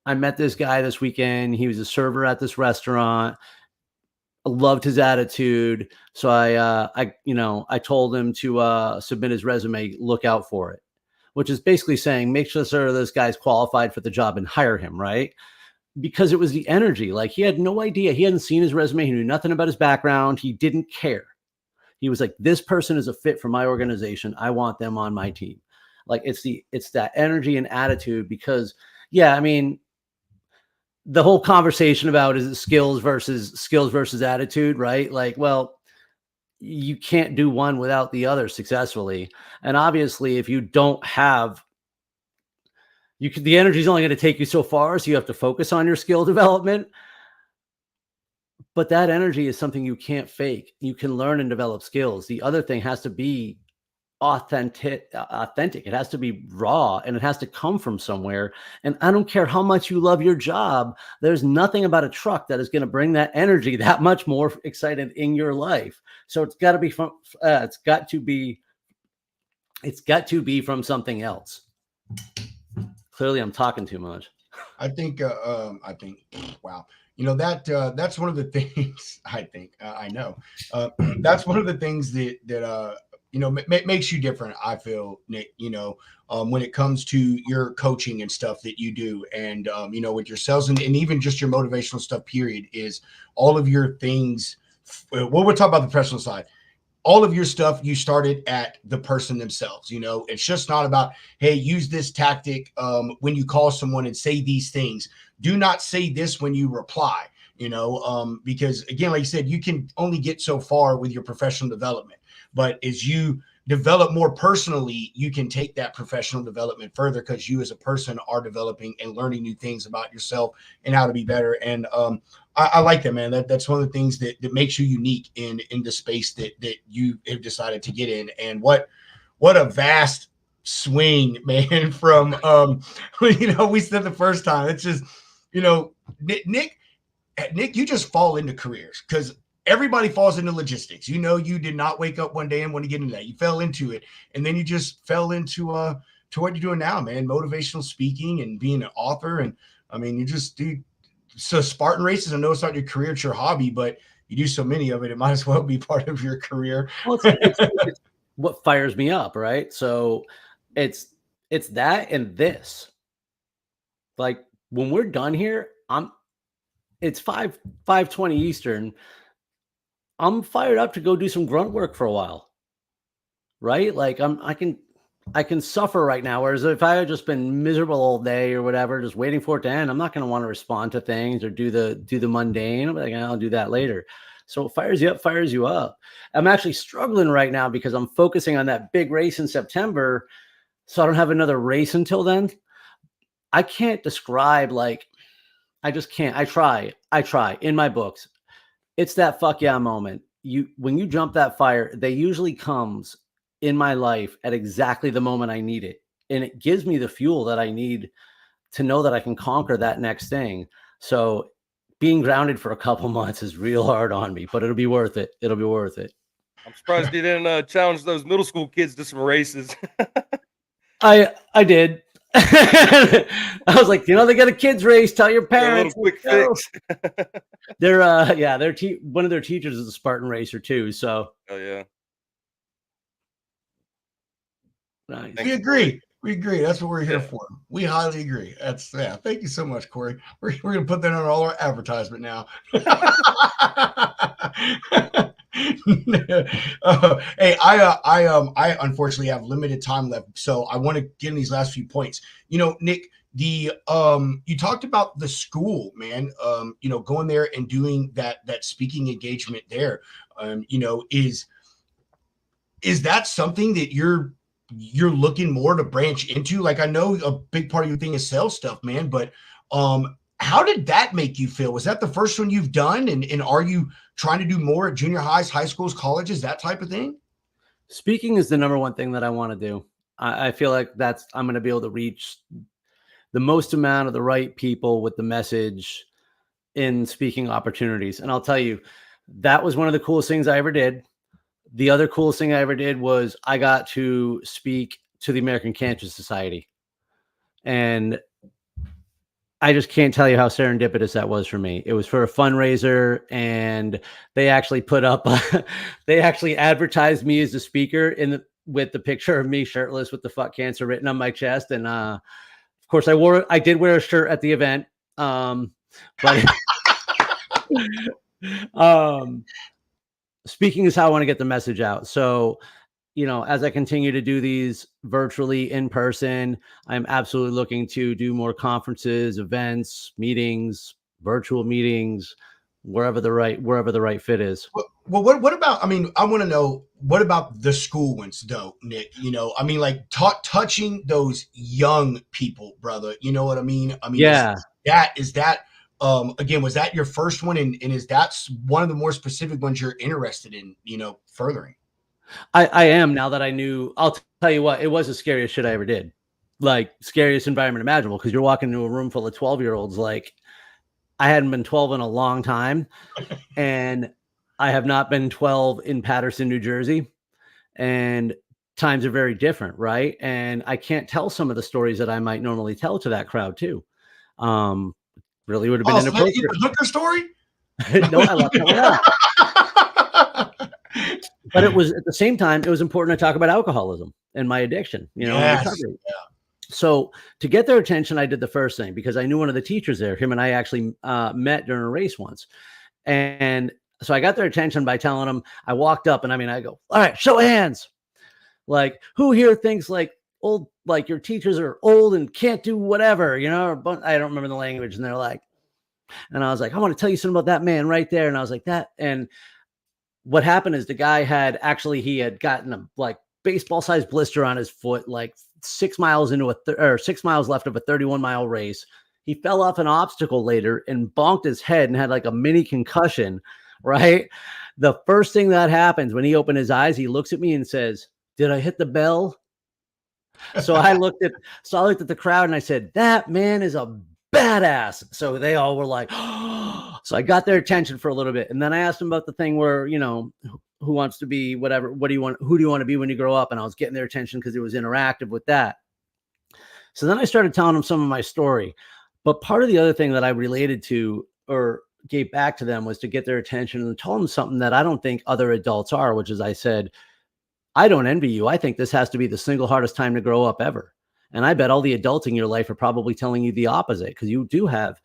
[SPEAKER 3] I met this guy this weekend. He was a server at this restaurant. loved his attitude. So I told him to submit his resume, look out for it, which is basically saying, make sure this guy's qualified for the job and hire him. Right. Because it was the energy. Like, he had no idea. He hadn't seen his resume. He knew nothing about his background. He didn't care. He was like, this person is a fit for my organization. I want them on my team. Like, it's that energy and attitude. Because yeah, I mean, the whole conversation about, is it skills versus attitude, right? Like, well, you can't do one without the other successfully. And obviously, if you don't have, the energy is only going to take you so far. So you have to focus on your skill development. But that energy is something you can't fake. You can learn and develop skills. The other thing has to be authentic. It has to be raw, and it has to come from somewhere. And I don't care how much you love your job, there's nothing about a truck that is going to bring that energy that much more excited in your life. So it's got to be from from something else. Clearly I'm talking too much.
[SPEAKER 2] I think wow. That's one of the things I know. That's one of the things that makes you different. I feel, Nick, when it comes to your coaching and stuff that you do, and with your sales and even just your motivational stuff, period, is all of your things. Well, we'll talk about the professional side. All of your stuff, you started at the person themselves. It's just not about, hey, use this tactic when you call someone and say these things. Do not say this when you reply, because again, like you said, you can only get so far with your professional development. But as you develop more personally, you can take that professional development further, because you as a person are developing and learning new things about yourself and how to be better. And I like that, man. That's one of the things that makes you unique in the space that you have decided to get in. And what a vast swing, man, from we said the first time. It's just, Nick, you just fall into careers, because everybody falls into logistics. You did not wake up one day and want to get into that. You fell into it, and then you just fell into to what you're doing now, man. Motivational speaking and being an author. And I mean, you just do. So Spartan races, I know it's not your career, it's your hobby, but you do so many of it, it might as well be part of your career.
[SPEAKER 3] Well, it's what fires me up, right? So it's that and this. Like, when we're done here, it's 5:20 Eastern. I'm fired up to go do some grunt work for a while. Right? Like, I can suffer right now. Whereas if I had just been miserable all day or whatever, just waiting for it to end, I'm not going to want to respond to things or do the mundane. I'm like, I'll do that later. So it fires you up. I'm actually struggling right now because I'm focusing on that big race in September. So I don't have another race until then. I can't describe, like, I just can't. I try in my books. It's that fuck yeah moment. When you jump that fire, they usually comes in my life at exactly the moment I need it. And it gives me the fuel that I need to know that I can conquer that next thing. So being grounded for a couple months is real hard on me, but it'll be worth it. It'll be worth it.
[SPEAKER 1] I'm surprised you didn't challenge those middle school kids to some races.
[SPEAKER 3] I did. I was like, they got a kids race. Tell your parents.
[SPEAKER 1] A little quick fix.
[SPEAKER 3] They're one of their teachers is a Spartan racer too. So
[SPEAKER 1] oh yeah.
[SPEAKER 3] Nice.
[SPEAKER 2] We agree. That's what we're here for. We highly agree. Thank you so much, Corey. We're gonna put that on all our advertisement now. Hey, I unfortunately have limited time left, so I want to get in these last few points. Nick, you talked about the school, man. Going there and doing that speaking engagement there. Is that something that you're looking more to branch into? Like, I know a big part of your thing is sales stuff, man, but how did that make you feel? Was that the first one you've done? And are you trying to do more at junior highs, high schools, colleges, that type of thing?
[SPEAKER 3] Speaking is the number one thing that I want to do. I feel like I'm going to be able to reach the most amount of the right people with the message in speaking opportunities. And I'll tell you, that was one of the coolest things I ever did. The other coolest thing I ever did was I got to speak to the American Cancer Society. And I just can't tell you how serendipitous that was for me. It was for a fundraiser, and they actually put up, they actually advertised me as the speaker with the picture of me shirtless with the "fuck cancer" written on my chest. And of course, I did wear a shirt at the event. But speaking is how I want to get the message out. So, as I continue to do these virtually in person, I'm absolutely looking to do more conferences, events, meetings, virtual meetings, wherever the right fit is.
[SPEAKER 2] Well, what about? I mean, I want to know what about the school ones, though, Nick. I mean, like touching those young people, brother. You know what I mean? I mean,
[SPEAKER 3] Yeah.
[SPEAKER 2] is that again, was that your first one, and is that one of the more specific ones you're interested in? Furthering.
[SPEAKER 3] I am, now that I knew. I'll tell you what, it was the scariest shit I ever did. Like, scariest environment imaginable, because you're walking into a room full of 12-year-olds. Like, I hadn't been 12 in a long time, and I have not been 12 in Paterson, New Jersey, and times are very different, right? And I can't tell some of the stories that I might normally tell to that crowd too. Really would have been inappropriate.
[SPEAKER 2] So the hooker story?
[SPEAKER 3] No, I left that one out. But it was, at the same time, it was important to talk about alcoholism and my addiction, and recovery. Yeah. So to get their attention, I did the first thing, because I knew one of the teachers there. Him and I actually met during a race once. And so I got their attention by telling them, I walked up and I go, all right, show of hands. Like, who here thinks like your teachers are old and can't do whatever, but I don't remember the language. And they're like, and I was like, I want to tell you something about that man right there. And I was like, that. And what happened is the guy had gotten a like baseball sized blister on his foot, like 6 miles into 6 miles left of a 31-mile race. He fell off an obstacle later and bonked his head and had like a mini concussion, right? The first thing that happens when he opened his eyes, he looks at me and says, "Did I hit the bell?" So I looked at the crowd and I said, "That man is a badass." So they all were like, oh. So I got their attention for a little bit. And then I asked them about the thing where, who wants to be whatever, who do you want to be when you grow up? And I was getting their attention because it was interactive with that. So then I started telling them some of my story. But part of the other thing that I related to or gave back to them was to get their attention and told them something that I don't think other adults are, which is, I said, I don't envy you. I think this has to be the single hardest time to grow up ever. And I bet all the adults in your life are probably telling you the opposite, because you do have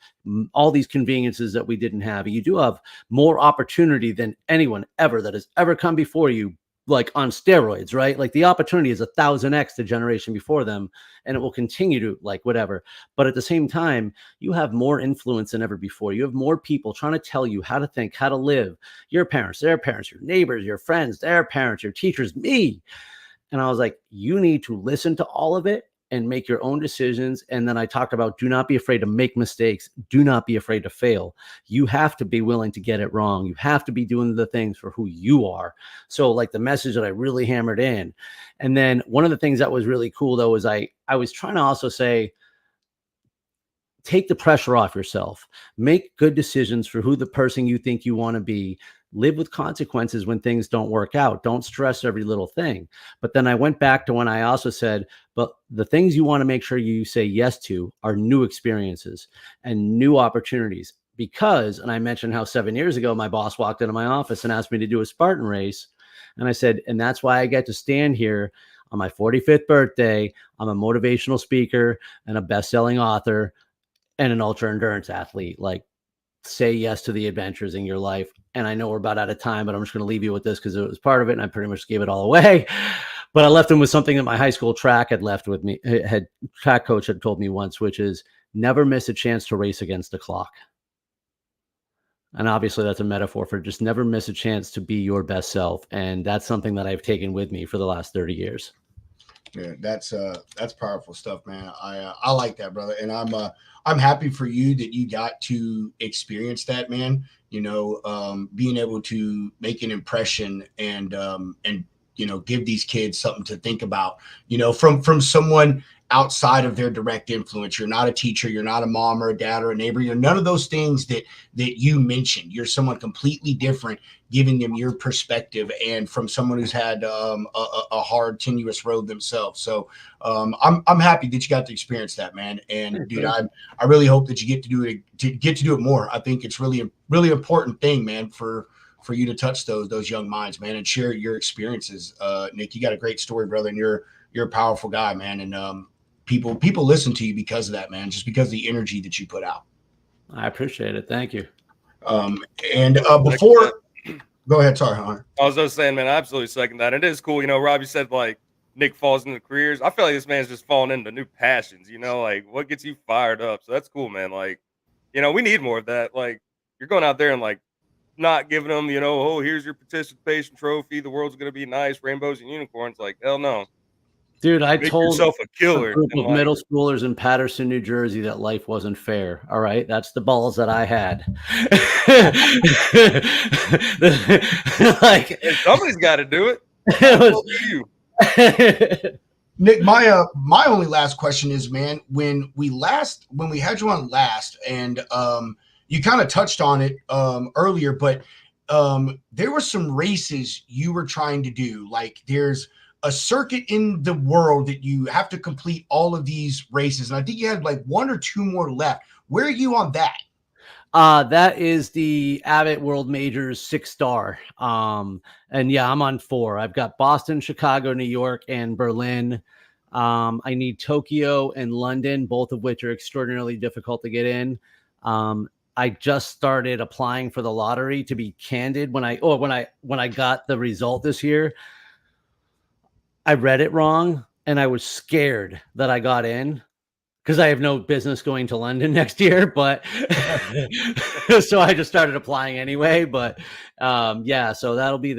[SPEAKER 3] all these conveniences that we didn't have. You do have more opportunity than anyone ever that has ever come before you, like on steroids, right? Like the opportunity is 1,000x the generation before them, and it will continue to like whatever. But at the same time, you have more influence than ever before. You have more people trying to tell you how to think, how to live. Your parents, their parents, your neighbors, your friends, their parents, your teachers, me. And I was like, you need to listen to all of it and make your own decisions. And then I talked about, do not be afraid to make mistakes. Do not be afraid to fail. You have to be willing to get it wrong. You have to be doing the things for who you are. So like the message that I really hammered in. And then one of the things that was really cool though, is I was trying to also say, take the pressure off yourself, make good decisions for who the person you think you want to be, live with consequences when things don't work out. Don't stress every little thing. But then I went back to when I also said, but the things you want to make sure you say yes to are new experiences and new opportunities. Because, and I mentioned how 7 years ago, my boss walked into my office and asked me to do a Spartan race. And I said, and that's why I get to stand here on my 45th birthday. I'm a motivational speaker and a best-selling author and an ultra endurance athlete. Like, say yes to the adventures in your life. And I know we're about out of time, but I'm just going to leave you with this because it was part of it and I pretty much gave it all away. But I left him with something that my high school track had left with me, track coach had told me once, which is never miss a chance to race against the clock. And obviously that's a metaphor for just never miss a chance to be your best self. And that's something that I've taken with me for the last 30 years.
[SPEAKER 2] Yeah, that's powerful stuff, man. I like that, brother. And I'm happy for you that you got to experience that, man. Being able to make an impression and give these kids something to think about, from someone outside of their direct influence. You're not a teacher, you're not a mom or a dad or a neighbor. You're none of those things that you mentioned. You're someone completely different, giving them your perspective, and from someone who's had a hard, tenuous road themselves. So I'm happy that you got to experience that, man. And dude, I really hope that you get to do it more. I think it's really important thing, man, for you to touch those young minds, man, and share your experiences. Nick, you got a great story, brother, and you're a powerful guy, man. And people listen to you because of that, man, just because of the energy that you put out.
[SPEAKER 3] I appreciate it. Thank you.
[SPEAKER 2] And before, go ahead. Sorry, Hunter.
[SPEAKER 1] I was just saying, man, I absolutely second that. It is cool. You know, Robbie said, like, Nick falls into careers. I feel like this man's just falling into new passions, you know, like what gets you fired up. So that's cool, man. Like, you know, we need more of that. Like, you're going out there and, like, not giving them, you know, oh, here's your participation trophy. The world's going to be nice, rainbows and unicorns. Like, hell no.
[SPEAKER 3] Dude, I
[SPEAKER 1] Make
[SPEAKER 3] told
[SPEAKER 1] yourself a killer.
[SPEAKER 3] a group
[SPEAKER 1] And,
[SPEAKER 3] of
[SPEAKER 1] like,
[SPEAKER 3] middle schoolers in Patterson, New Jersey, that life wasn't fair. All right, that's the balls that I had. Like,
[SPEAKER 1] hey, somebody's got to do it.
[SPEAKER 3] it was
[SPEAKER 1] You.
[SPEAKER 2] Nick, my only last question is, man, when we had you on last, and you kind of touched on it earlier, but there were some races you were trying to do. Like, there's a circuit in the world that you have to complete all of these races, and I think you had like one or two more left. Where are you on that?
[SPEAKER 3] That is the Abbott World Majors 6-star. And yeah, I'm on 4. I've got Boston, Chicago, New York, and Berlin. I need Tokyo and London, both of which are extraordinarily difficult to get in. I just started applying for the lottery, to be candid. When I got the result this year, I read it wrong and I was scared that I got in, because I have no business going to London next year, but so I just started applying anyway. But yeah, so that'll be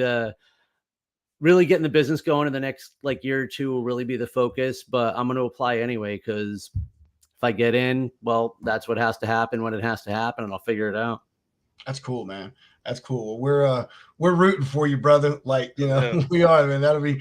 [SPEAKER 3] really getting the business going in the next like year or two will really be the focus. But I'm going to apply anyway, because if I get in, well, that's what has to happen when it has to happen, and I'll figure it out.
[SPEAKER 2] That's cool, man. That's cool. We're rooting for you, brother. Like, you know,
[SPEAKER 1] Yeah.
[SPEAKER 2] we are, man. That'll be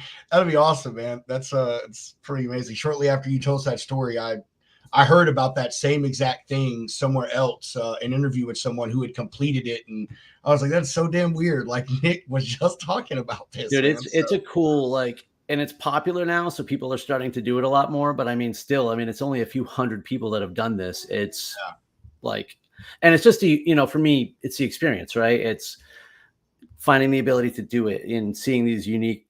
[SPEAKER 2] awesome, man. That's it's pretty amazing. Shortly after you told us that story, I heard about that same exact thing somewhere else, an interview with someone who had completed it, and I was like, that's so damn weird. Like, Nick was just talking about this.
[SPEAKER 3] Dude,
[SPEAKER 2] man.
[SPEAKER 3] it's a cool, like, and it's popular now, so people are starting to do it a lot more. But I mean, still, it's only a few hundred people that have done this. It's like, and it's just for me, it's the experience, right? It's finding the ability to do it and seeing these unique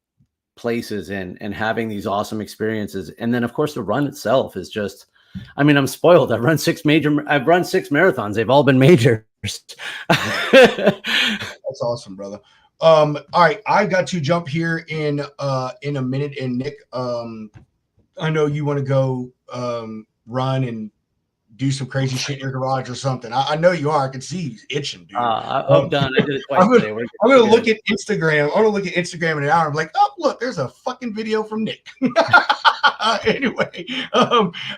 [SPEAKER 3] places and having these awesome experiences. And then, of course, the run itself is just, I'm spoiled. I've run 6 marathons. They've all been majors.
[SPEAKER 2] That's awesome, brother. All right, I got to jump here in a minute, and Nick, I know you want to go run and do some crazy shit in your garage or something. I know you are. I can see you itching, dude.
[SPEAKER 3] I'm done. I did it twice today.
[SPEAKER 2] I'm gonna look at Instagram. I'm gonna look at Instagram in an hour. I'm like, oh, look, there's a fucking video from Nick. Anyway,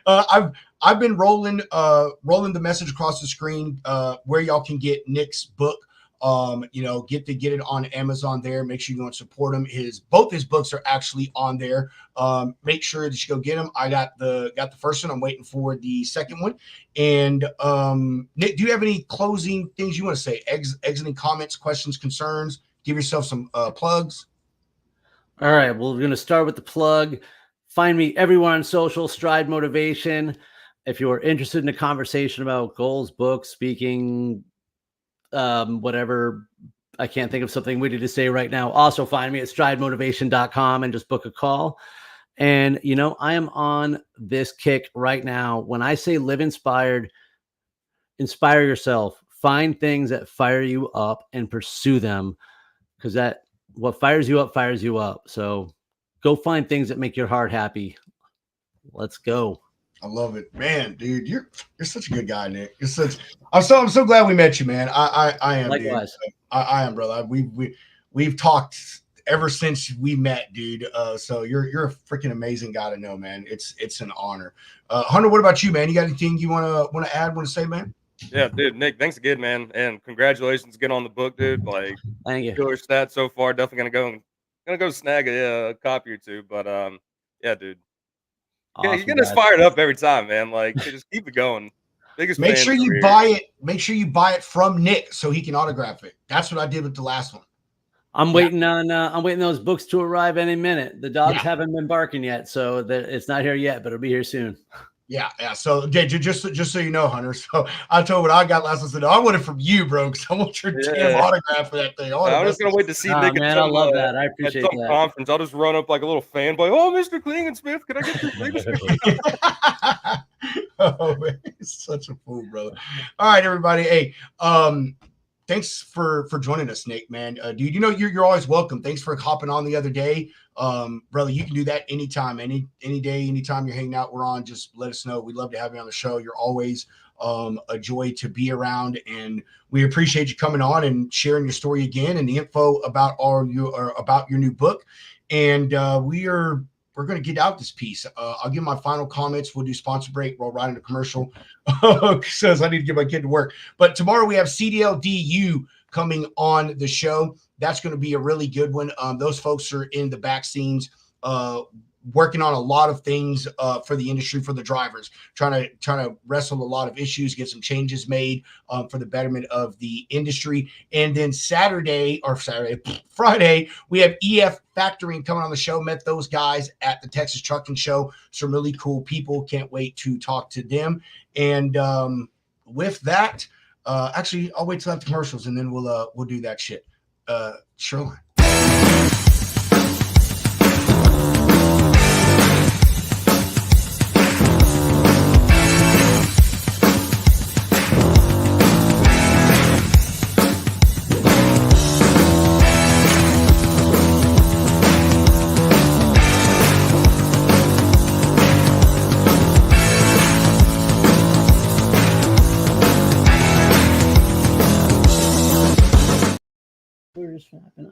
[SPEAKER 2] I've been rolling the message across the screen where y'all can get Nick's book. Get it on Amazon there. Make sure you go and support him. Both his books are actually on there. Make sure that you go get them. I got the first one. I'm waiting for the second one. And Nick, do you have any closing things you want to say? Exiting comments, questions, concerns? Give yourself some plugs.
[SPEAKER 3] All right. Well, we're going to start with the plug. Find me everywhere on social, Stride Motivation. If you're interested in a conversation about goals, books, speaking, whatever, I can't think of something witty to say right now. Also find me at stridemotivation.com and just book a call. And, I am on this kick right now. When I say live inspired, inspire yourself, find things that fire you up and pursue them, because what fires you up. So go find things that make your heart happy. Let's go.
[SPEAKER 2] I love it, man, dude. You're such a good guy, Nick. I'm so glad we met you, man. I am.
[SPEAKER 3] Likewise.
[SPEAKER 2] Dude. I am, brother. We've talked ever since we met, dude. So you're a freaking amazing guy to know, man. It's an honor. Hunter, what about you, man? You got anything you want to add? Want to say, man?
[SPEAKER 1] Yeah, dude, Nick, thanks again, man, and congratulations again on the book, dude. Like,
[SPEAKER 3] thank you.
[SPEAKER 1] Killer stats so far. Definitely gonna go snag a copy or two. But yeah, dude. Yeah, you're
[SPEAKER 3] Awesome,
[SPEAKER 1] getting us
[SPEAKER 3] guys.
[SPEAKER 1] fired up every time, man. Like, so just keep it going. Biggest
[SPEAKER 2] Make
[SPEAKER 1] fans
[SPEAKER 2] sure
[SPEAKER 1] over
[SPEAKER 2] you
[SPEAKER 1] here.
[SPEAKER 2] buy it. Make sure you buy it from Nick so he can autograph it. That's what I did with the last one.
[SPEAKER 3] I'm waiting on those books to arrive any minute. The dogs
[SPEAKER 2] Yeah.
[SPEAKER 3] haven't been barking yet, so it's not here yet, but it'll be here soon.
[SPEAKER 2] Yeah. So just so you know, Hunter. So I told what I got last. I said I want it from you, bro, because I want your damn
[SPEAKER 1] Yeah.
[SPEAKER 2] autograph for that thing.
[SPEAKER 1] I'm just gonna wait to see Nick
[SPEAKER 3] Man,
[SPEAKER 1] at
[SPEAKER 3] I
[SPEAKER 1] some,
[SPEAKER 3] love that. I
[SPEAKER 1] at
[SPEAKER 3] appreciate
[SPEAKER 1] some
[SPEAKER 3] that.
[SPEAKER 1] conference. I'll just run up like a little fanboy. Oh, Mr. Klingensmith, can I get your signature?
[SPEAKER 2] Oh man, it's such a fool, brother. All right, everybody. Hey, thanks for joining us, Nick, man. Dude, you know you're always welcome. Thanks for hopping on the other day. Brother, you can do that anytime, any day, anytime you're hanging out, we're on. Just let us know. We'd love to have you on the show. You're always a joy to be around, and we appreciate you coming on and sharing your story again and the info about about your new book. And we're going to get out this piece. I'll give my final comments. We'll do sponsor break. We'll ride into commercial. Says I need to get my kid to work. But tomorrow we have CDLDU coming on the show. That's going to be a really good one. Those folks are in the back scenes, working on a lot of things for the industry, for the drivers, trying to wrestle a lot of issues, get some changes made for the betterment of the industry. And then Friday, we have EF Factoring coming on the show. Met those guys at the Texas Trucking Show. Some really cool people. Can't wait to talk to them. And with that, actually, I'll wait till after commercials and then we'll do that shit. Shoreline.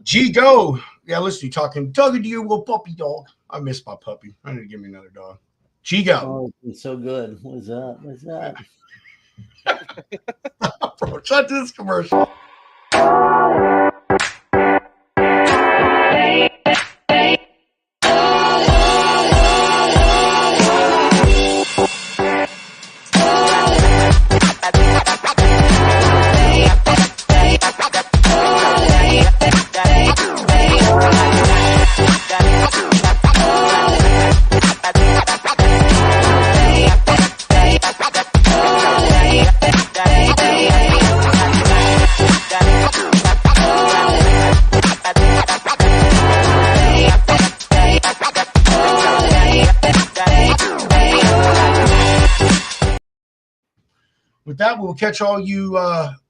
[SPEAKER 2] G go. Yeah, listen, talking to you, little puppy dog. I miss my puppy. I need to give me another dog. G go.
[SPEAKER 3] Oh, it's so good. What's up?
[SPEAKER 2] Bro, shut this commercial. With that, we'll catch all you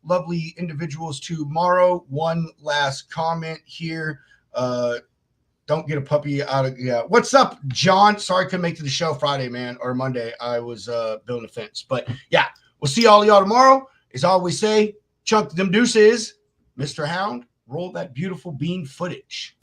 [SPEAKER 2] lovely individuals tomorrow. One last comment here. Don't get a puppy out of What's up, John? Sorry I couldn't make it to the show Friday, man, or Monday. I was building a fence. But yeah, we'll see all y'all tomorrow. As I always say, chunk them deuces. Mr. Hound, roll that beautiful bean footage.